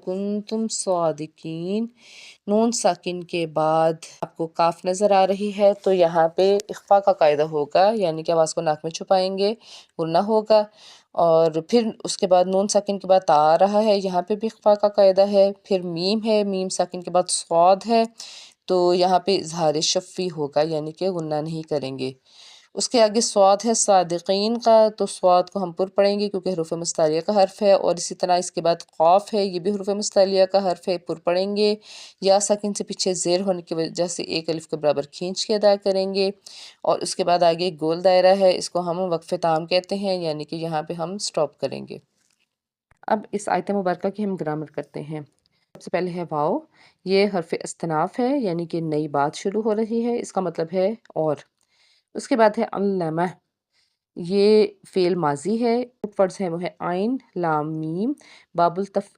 کنتم صادقین، نون ساکن کے بعد آپ کو کاف نظر آ رہی ہے تو یہاں پہ اخفا کا قاعدہ ہوگا، یعنی کہ آواز کو ناک میں چھپائیں گے، غنہ ہوگا۔ اور پھر اس کے بعد نون ساکن کے بعد تا آ رہا ہے، یہاں پہ بھی اخفا کا قاعدہ ہے۔ پھر میم ہے، میم ساکن کے بعد صاد ہے، تو یہاں پہ اظہار شفوی ہوگا، یعنی کہ غنہ نہیں کریں گے۔ اس کے آگے صاد ہے صادقین کا، تو صاد کو ہم پر پڑھیں گے کیونکہ حروف مستعلیہ کا حرف ہے، اور اسی طرح اس کے بعد قاف ہے، یہ بھی حروف مستعلیہ کا حرف ہے، پر پڑھیں گے۔ یا ساکن سے پیچھے زیر ہونے کی وجہ سے ایک الف کے برابر کھینچ کے ادا کریں گے۔ اور اس کے بعد آگے گول دائرہ ہے، اس کو ہم وقف تام کہتے ہیں، یعنی کہ یہاں پہ ہم سٹاپ کریں گے۔ اب اس آیت مبارکہ کی ہم گرامر کرتے ہیں۔ سب سے پہلے ہے واو، یہ حرف استناف ہے، یعنی کہ نئی بات شروع ہو رہی ہے، اس کا مطلب ہے اور۔ اس کے بعد ہے علمہ، یہ فعل ماضی ہے، ورڈز ہیں وہ ہے عین، لام، میم، باب التفعیل